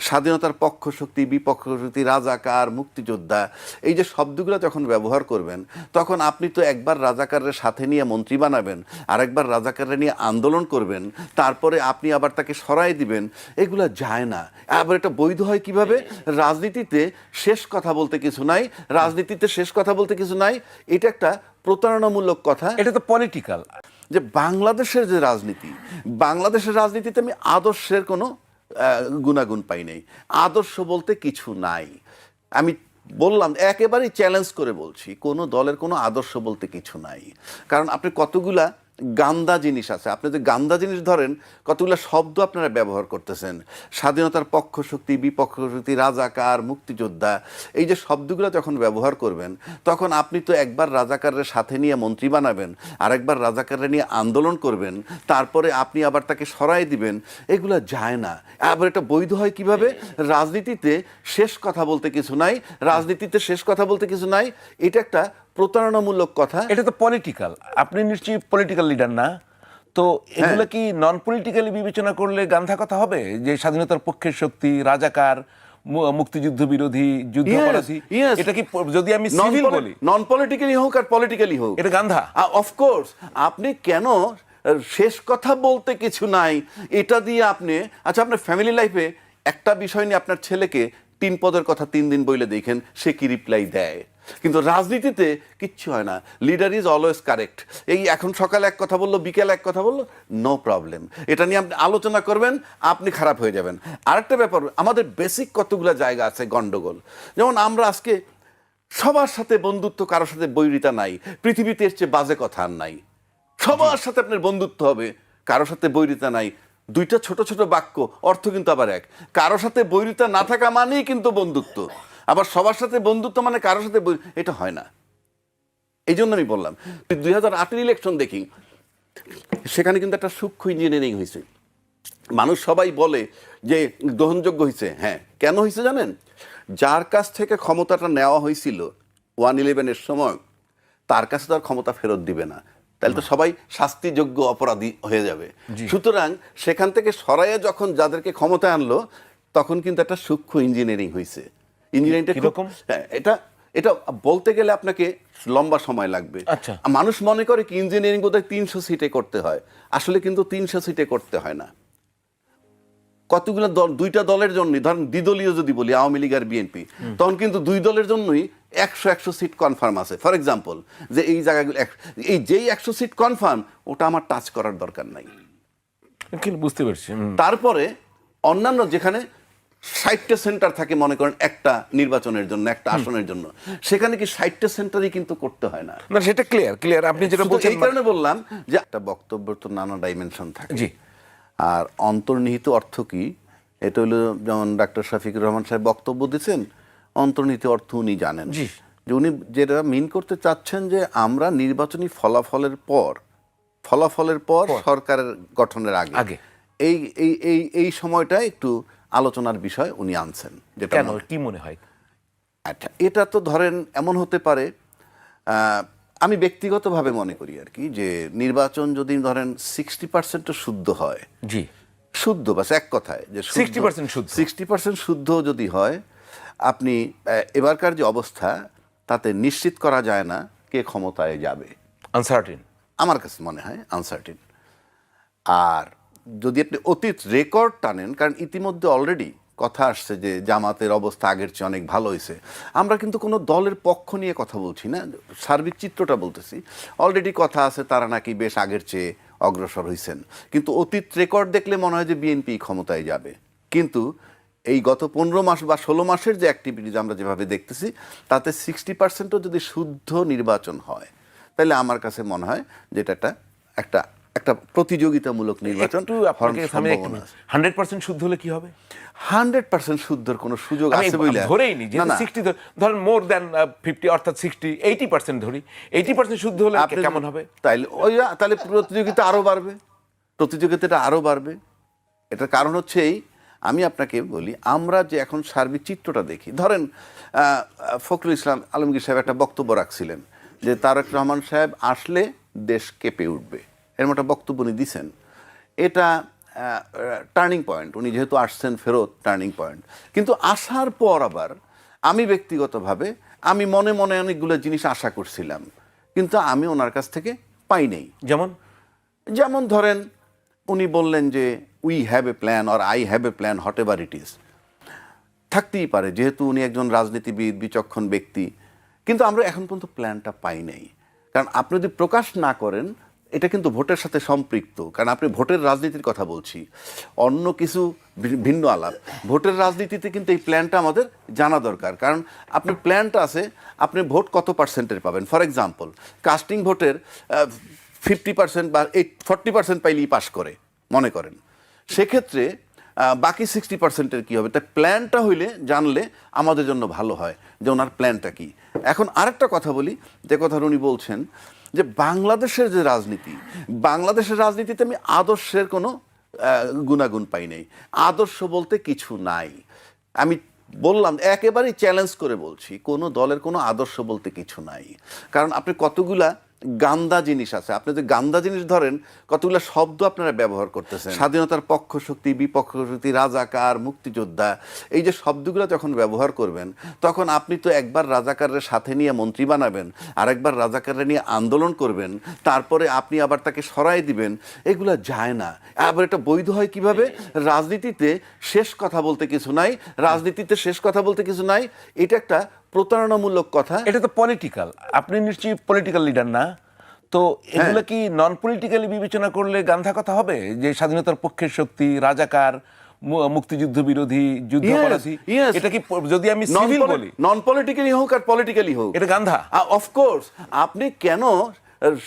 স্বাধীনতার পক্ষ শক্তি, বিপক্ষ শক্তি, রাজাকার, মুক্তিযোদ্ধা, এই যে শব্দগুলো যখন ব্যবহার করবেন তখন আপনি তো একবার রাজাকারের সাথে নিয়ে মন্ত্রী বানাবেন, আরেকবার রাজাকাররা নিয়ে আন্দোলন করবেন, তারপরে আপনি আবার তাকে সরাই দিবেন। এগুলো যায় না। আবার এটা বৈধ হয় কিভাবে? রাজনীতিতে শেষ কথা বলতে কিছু নাই, রাজনীতিতে শেষ কথা বলতে কিছু নাই, এটা একটা প্রতারণামূলক কথা। এটা তো পলিটিক্যাল। যে বাংলাদেশের যে রাজনীতি, বাংলাদেশের রাজনীতিতে আমি আদর্শের কোনো গুণাগুণ পাই নাই। আদর্শ বলতে কিছু নাই। আমি বললাম, একেবারেই চ্যালেঞ্জ করে বলছি, কোনো দলের কোনো আদর্শ বলতে কিছু নাই। কারণ আপনি কতগুলা গান্দা জিনিস আছে, আপনি যে গান্দা জিনিস ধরেন, কতগুলো শব্দ আপনারা ব্যবহার করতেছেন, স্বাধীনতার পক্ষ শক্তি, বিপক্ষ শক্তি, রাজাকার, মুক্তিযোদ্ধা, এই যে শব্দগুলো যখন ব্যবহার করবেন তখন আপনি তো একবার রাজাকারের সাথে নিয়ে মন্ত্রী বানাবেন, আরেকবার রাজাকাররা নিয়ে আন্দোলন করবেন, তারপরে আপনি আবার তাকে সরাই দিবেন। এগুলো যায় না। আবার এটা বৈধ হয় কিভাবে? রাজনীতিতে শেষ কথা বলতে কিছু নাই, রাজনীতিতে শেষ কথা বলতে কিছু নাই, এটা একটা প্রতারণামূলক কথা। এটা তো পলিটিক্যাল। আপনি নিশ্চয়ই পলিটিক্যাল লিডার না, তো এগুলো কি নন পলিটিক্যালি বিবেচনা করলে গান্ধা কথা হবে? যে স্বাধীনতার পক্ষের শক্তি, রাজাকার, মুক্তিযুদ্ধ বিরোধী, যুদ্ধাপরাধী, এটা কি যদি আমি সিভিল বলি, নন পলিটিক্যালি হোক আর পলিটিক্যালি হোক, এটা গান্ধা? অফকোর্স। আপনি কেন শেষ কথা বলতে কিছু নাই এটা দিয়ে আপনি, আচ্ছা, আপনার ফ্যামিলি লাইফে একটা বিষয় নিয়ে আপনার ছেলেকে 3 পদের কথা 3 দিন বইলে দেখেন সে কি রিপ্লাই দেয়। কিন্তু রাজনীতিতে কিচ্ছু হয় না। Leader is always correct. এই এখন সকালে এক কথা বললো, বিকেলে এক কথা বললো, নো প্রবলেম। এটা নিয়ে আপনি আলোচনা করবেন, আপনি খারাপ হয়ে যাবেন। আরেকটা ব্যাপার, আমাদের বেসিক কতগুলো জায়গা আছে গন্ডগোল। যেমন আমরা আজকে সবার সাথে বন্ধুত্ব, কারোর সাথে বৈরিতা নাই। পৃথিবীতে এর চেয়ে বাজে কথা আর নাই। সবার সাথে আপনার বন্ধুত্ব হবে, কারোর সাথে বৈরিতা নাই। দুইটা ছোট ছোট বাক্য, অর্থ কিন্তু আবার এক। কারোর সাথে বৈরিতা না থাকা মানেই কিন্তু বন্ধুত্ব, আবার সবার সাথে বন্ধুত্ব মানে কারোর সাথে এটা হয় না। এই জন্য আমি বললাম 2008 ইলেকশন দেখি, সেখানে কিন্তু একটা সূক্ষ্ম ইঞ্জিনিয়ারিং হয়েছে। মানুষ সবাই বলে যে গ্রহণযোগ্য হয়েছে। হ্যাঁ, কেন হয়েছে জানেন? যার কাছ থেকে ক্ষমতাটা নেওয়া হয়েছিল 1/11-এর সময়, তার কাছে তার ক্ষমতা ফেরত দিবে না, তাহলে তো সবাই শাস্তিযোগ্য অপরাধী হয়ে যাবে। সুতরাং সেখান থেকে সরাইয়ে যখন যাদেরকে ক্ষমতা আনলো, তখন কিন্তু একটা সূক্ষ্ম ইঞ্জিনিয়ারিং হয়েছে। ইঞ্জিনিয়ারিংটা কিরকম? এটা এটা বলতে গেলে আপনাকে লম্বা সময় লাগবে। আচ্ছা। মানুষ মনে করে কি ইঞ্জিনিয়ারিং বোধহয় 300 সিটে করতে হয়, আসলে কিন্তু 300 সিটে করতে হয় না। কতগুলো দল, দুইটা দলের জন্যই, ধরেন দ্বিদলীয় যদি বলি, আওয়ামী লীগ আর বিএনপি, তখন কিন্তু দুই দলের জন্যই 100 সিট কনফার্ম আছে। ফর এক্সাম্পল, যে এই জায়গাগুলো, এই যেই 100 সিট কনফার্ম, ওটা আমার টাচ করার দরকার নাই। বুঝতে পারছি। তারপরে অন্যান্য যেখানে 60টা সেন্টার থাকে, মনে করেন একটা নির্বাচনের জন্য, একটা আসনের জন্য, সেখানে কি 60টা সেন্টারই কিন্তু করতে হয় না। না, সেটা ক্লিয়ার। আপনি যেটা বলছেন, এই কারণে বললাম যে একটা বক্তব্য তো নানা ডাইমেনশন থাকে। জি। আর অন্তর্নিহিত অর্থ কি, এটা হলো, যেমন ডাক্তার শফিকুর রহমান সাহেব বক্তব্য দিচ্ছেন, অন্তর্নিহিত অর্থ উনি জানেন। যে উনি যেটা মিন করতে চাচ্ছেন যে আমরা নির্বাচনী ফলাফলের পর সরকারের গঠনের আগে এই এই এই এই সময়টা একটু আলোচনার বিষয় উনি আনছেন। যেটা কি মনে হয়? আচ্ছা, এটা তো ধরেন এমন হতে পারে, আমি ব্যক্তিগতভাবে মনে করি আর কি, যে নির্বাচন যদি ধরেন 60% শুদ্ধ হয়, জি, শুদ্ধ, বাস এক কথায় যে 60% শুদ্ধ যদি হয়, আপনি এবারকার যে অবস্থা, তাতে নিশ্চিত করা যায় না কে ক্ষমতায় যাবে। আনসার্টিন, আমার কাছে মনে হয় আনসার্টিন। আর যদি আপনি অতীত রেকর্ড টানেন, কারণ ইতিমধ্যে অলরেডি কথা আসছে যে জামাতের অবস্থা আগের চেয়ে অনেক ভালো হয়েছে। আমরা কিন্তু কোনো দলের পক্ষ নিয়ে কথা বলছি না, সার্বিক চিত্রটা বলতেছি। অলরেডি কথা আছে তারা নাকি বেশ আগের চেয়ে অগ্রসর হয়েছেন, কিন্তু অতীত রেকর্ড দেখলে মনে হয় যে বিএনপি ক্ষমতায় যাবে। কিন্তু এই গত 15 মাস বা 16 মাসের যে অ্যাক্টিভিটিজ আমরা যেভাবে দেখতেছি, তাতে 60%ও যদি শুদ্ধ নির্বাচন হয়, তাহলে আমার কাছে মনে হয় যে এটা একটা একটা প্রতিযোগিতামূলক নির্বাচন। 100% শুদ্ধ হলে কি হবে? 100% শুদ্ধর কোনো সুযোগ আছে বলে ধরেই নি, যে 60, ধরেন মোর দ্যান 50, অর্থাৎ 60, 80% ধরি, 80% শুদ্ধ হলে কেমন হবে? তাহলে প্রতিযোগিতা প্রতিযোগিতাটা আরো বাড়বে। এটার কারণ হচ্ছে এই, আমি আপনাকে বলি, আমরা যে এখন সার্বিক চিত্রটা দেখি, ধরেন ফখরুল ইসলাম আলমগীর সাহেব একটা বক্তব্য রাখছিলেন যে তারেক রহমান সাহেব আসলে দেশ কেঁপে উঠবে, এরকম একটা বক্তব্য উনি দিছেন। এটা টার্নিং পয়েন্ট, উনি যেহেতু আসছেন ফেরত টার্নিং পয়েন্ট। কিন্তু আসার পর আবার আমি ব্যক্তিগতভাবে আমি মনে মনে অনেকগুলো জিনিস আশা করছিলাম, কিন্তু আমি ওনার কাছ থেকে পাই নাই। যেমন ধরেন উনি বললেন যে we have a plan or I have a plan, what ever it is. থাকতেই পারে, যেহেতু উনি একজন রাজনীতিবিদ, বিচক্ষণ ব্যক্তি, কিন্তু আমরা এখন পর্যন্ত প্ল্যানটা পাই নাই। কারণ আপনি যদি প্রকাশ না করেন, এটা কিন্তু ভোটের সাথে সম্পৃক্ত, কারণ আপনি ভোটের রাজনীতির কথা বলছি, অন্য কিছু ভিন্ন আলাপ। ভোটের রাজনীতিতে কিন্তু এই প্ল্যানটা আমাদের জানা দরকার, কারণ আপনার প্ল্যানটা আছে, আপনি ভোট কত পার্সেন্টের পাবেন। ফর এক্সাম্পল, কাস্টিং ভোটের 50% বা 40% পাইলেই পাস করে মনে করেন, সেক্ষেত্রে বাকি 60%-এর কী হবে? তাই প্ল্যানটা হইলে জানলে আমাদের জন্য ভালো হয় যে ওনার প্ল্যানটা কি। এখন আরেকটা কথা বলি, যে কথা উনি বলছেন যে বাংলাদেশের যে রাজনীতি, বাংলাদেশের রাজনীতিতে আমি আদর্শের কোনো গুণাগুণ পাই নাই। আদর্শ বলতে কিছু নাই। আমি বললাম, একেবারেই চ্যালেঞ্জ করে বলছি, কোনো দলের কোনো আদর্শ বলতে কিছু নাই। কারণ আপনি কতগুলা গান্দা জিনিস আছে, আপনি যে গান্দা জিনিস ধরেন, কতগুলো শব্দ আপনারা ব্যবহার করতেছেন, স্বাধীনতার পক্ষ শক্তি, বিপক্ষ শক্তি, রাজাকার, মুক্তিযোদ্ধা, এই যে শব্দগুলো যখন ব্যবহার করবেন, তখন আপনি তো একবার রাজাকারের সাথে নিয়ে মন্ত্রী বানাবেন, আরেকবার রাজাকাররা নিয়ে আন্দোলন করবেন, তারপরে আপনি আবার তাকে সরাই দিবেন। এগুলো যায় না। আবার এটা বৈধ হয় কিভাবে? রাজনীতিতে শেষ কথা বলতে কিছু নাই, রাজনীতিতে শেষ কথা বলতে কিছু নাই, এটা একটা প্রতারণামূলক কথা। এটা তো পলিটিক্যাল, আপনি নিশ্চয়ই পলিটিক্যাল লিডার না, তো এগুলো কি নন পলিটিক্যালি বিবেচনা করলে গান্ধা কথা হবে? যে স্বাধীনতার পক্ষের শক্তি, রাজাকার, মুক্তিযুদ্ধ বিরোধী, যুদ্ধাপরাধী, এটা কি যদি আমি সিভিল বলি, নন পলিটিক্যালি হোক আর পলিটিক্যালি হোক, এটা গান্ধা? অফকোর্স। আপনি কেন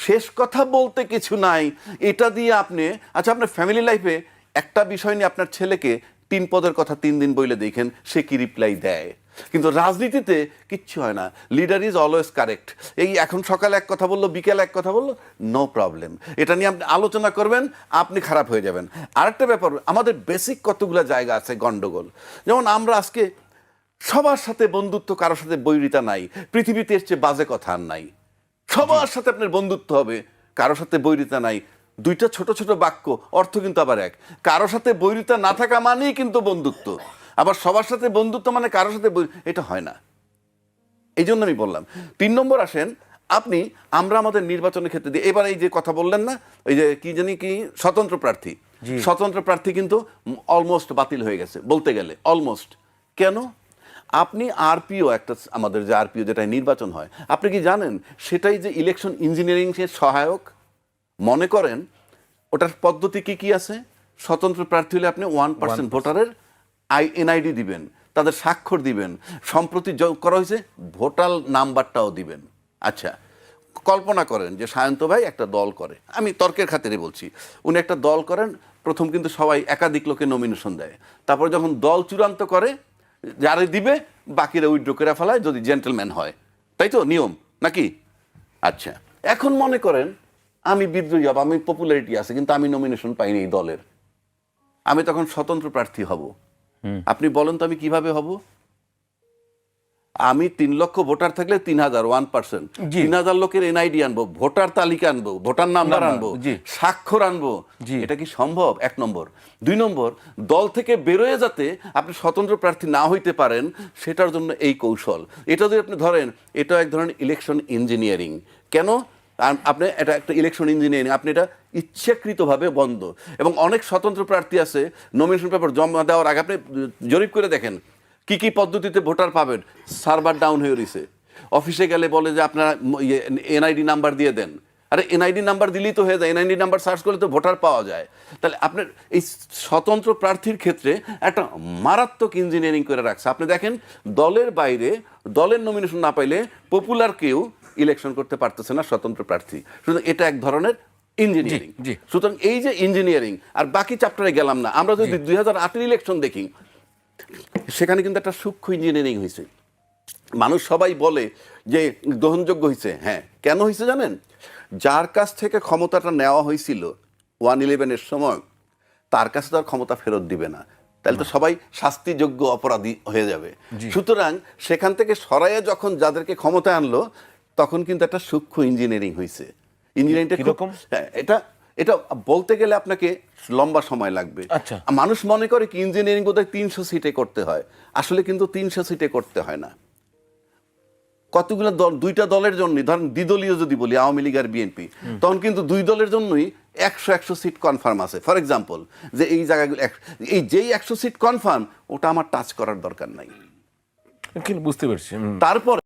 শেষ কথা বলতে কিছু নাই এটা দিয়ে আপনি, আচ্ছা আপনার ফ্যামিলি লাইফে একটা বিষয় নিয়ে আপনার ছেলেকে 3 পদের কথা 3 দিন বইলে দেখেন সে কি রিপ্লাই দেয়। কিন্তু রাজনীতিতে কিচ্ছু হয় না, লিডার ইজ অলওয়েজ কারেক্ট। এই এখন সকালে এক কথা বললো, বিকেলে এক কথা বললো, নো প্রবলেম, এটা নিয়ে আপনি আলোচনা করবেন, আপনি খারাপ হয়ে যাবেন। আরেকটা ব্যাপার, আমাদের বেসিক কতগুলো জায়গা আছে গন্ডগোল। যেমন আমরা আজকে সবার সাথে বন্ধুত্ব, কারোর সাথে বৈরিতা নাই, পৃথিবীতে এর চেয়ে বাজে কথা আর নাই। সবার সাথে আপনার বন্ধুত্ব হবে, কারোর সাথে বৈরিতা নাই। দুইটা ছোট ছোট বাক্য, অর্থ কিন্তু আবার এক। কারোর সাথে বৈরিতা না থাকা মানেই কিন্তু বন্ধুত্ব, আবার সবার সাথে বন্ধুত্ব মানে কারোর সাথে এটা হয় না। এই জন্য আমি বললাম। 3 নম্বর আসেন আপনি, আমরা আমাদের নির্বাচনের ক্ষেত্রে দিয়ে এবার এই যে কথা বললেন না, ওই যে কি জানি কি স্বতন্ত্র প্রার্থী, স্বতন্ত্র প্রার্থী কিন্তু অলমোস্ট বাতিল হয়ে গেছে বলতে গেলে, অলমোস্ট। কেন? আপনি আরপিও, একটা আমাদের যে আরপিও যেটা নির্বাচন হয়, আপনি কি জানেন সেটাই যে ইলেকশন ইঞ্জিনিয়ারিং এর সহায়ক? মনে করেন ওটার পদ্ধতি কি কি আছে? স্বতন্ত্র প্রার্থী হলে আপনি 1% ভোটারের এনআইডি দিবেন, তাদের স্বাক্ষর দিবেন, সম্প্রতি যোগ করা হয়েছে ভোটার নাম্বারটাও দিবেন। আচ্ছা, কল্পনা করেন যে সায়ন্ত ভাই একটা দল করে, আমি তর্কের খাতিরে বলছি, উনি একটা দল করেন, প্রথম কিন্তু সবাই একাধিক লোকে নমিনেশন দেয়, তারপর যখন দল চূড়ান্ত করে, যারে দিবে বাকিরা উইথড্র করে ফেলায় যদি জেন্টলম্যান হয়, তাই তো নিয়ম নাকি? আচ্ছা, এখন মনে করেন আমি বিদ্রোহী হব, আমি পপুলারিটি আছে, কিন্তু আমি নমিনেশন পাইনি এই দলের, আমি তখন স্বতন্ত্র প্রার্থী হব। আপনি বলেন তো আমি কিভাবে হব? আমি 3 লক্ষ ভোটার থাকলে 3000, 1%, 3000 লোকের এনআইডি আনবো, ভোটার তালিকা আনবো, ভোটার নাম্বার আনবো, স্বাক্ষর আনবো। এটা কি সম্ভব? 1 নম্বর। 2 নম্বর, দল থেকে বেরোয় যাতে আপনি স্বতন্ত্র প্রার্থী না হইতে পারেন, সেটার জন্য এই কৌশল। এটা যদি আপনি ধরেন, এটা এক ধরনের ইলেকশন ইঞ্জিনিয়ারিং। কেন? আপনি এটা একটা ইলেকশন ইঞ্জিনিয়ারিং, আপনি এটা ইচ্ছাকৃতভাবে বন্ধ। এবং অনেক স্বতন্ত্র প্রার্থী আছে, নমিনেশন পেপার জমা দেওয়ার আগে আপনি জরিপ করে দেখেন কি কি পদ্ধতিতে ভোটার পাবেন, সার্ভার ডাউন হয়ে রয়েছে। অফিসে গেলে বলে যে আপনারা এনআইডি নাম্বার দিয়ে দেন। আরে এনআইডি নাম্বার দিলেই তো হয়ে যায়, এনআইডি নাম্বার সার্চ করলে তো ভোটার পাওয়া যায়। তাহলে আপনার এই স্বতন্ত্র প্রার্থীর ক্ষেত্রে একটা মারাত্মক ইঞ্জিনিয়ারিং করে রাখছে। আপনি দেখেন দলের বাইরে, দলের নমিনেশন না পাইলে পপুলার কেউ ইলেকশন করতে পারতেছে না স্বতন্ত্র প্রার্থী। সুতরাং এটা এক ধরনের ইঞ্জিনিয়ারিং। সুতরাং এই যে ইঞ্জিনিয়ারিং, আর বাকি চ্যাপ্টারে গেলাম না, আমরা যদি 2008-এর ইলেকশন দেখি, সেখানে কিন্তু একটা সূক্ষ্ম ইঞ্জিনিয়ারিং হয়েছে। মানুষ সবাই বলে যে গ্রহণযোগ্য হয়েছে। হ্যাঁ, কেন হয়েছে জানেন? যার কাছ থেকে ক্ষমতাটা নেওয়া হয়েছিল 111-এর সময়, তার কাছে তার ক্ষমতা ফেরত দিবে না, তাহলে তো সবাই শাস্তিযোগ্য অপরাধী হয়ে যাবে। সুতরাং সেখান থেকে সরাইয়ে যখন যাদেরকে ক্ষমতা আনলো, তখন কিন্তু একটা সূক্ষ্ম ইঞ্জিনিয়ারিং হয়েছে। ইঞ্জিনিয়ারিংটা কিরকম? এটা এটা বলতে গেলে আপনাকে লম্বা সময় লাগবে। আচ্ছা। মানুষ মনে করে কি ইঞ্জিনিয়ারিং বোধহয় 300 সিটে করতে হয়, আসলে কিন্তু 300 সিটে করতে হয় না। কতগুলো দল, দুইটা দলের জন্য, ধরেন দ্বিদলীয় যদি বলি আওয়ামী লীগ আর বিএনপি, তখন কিন্তু দুই দলের জন্যই 100 সিট কনফার্ম আছে। ফর এক্সাম্পল, যে এই জায়গাগুলো এই যেই 100 সিট কনফার্ম, ওটা আমার টাচ করার দরকার নাই। বুঝতে পারছি। তারপর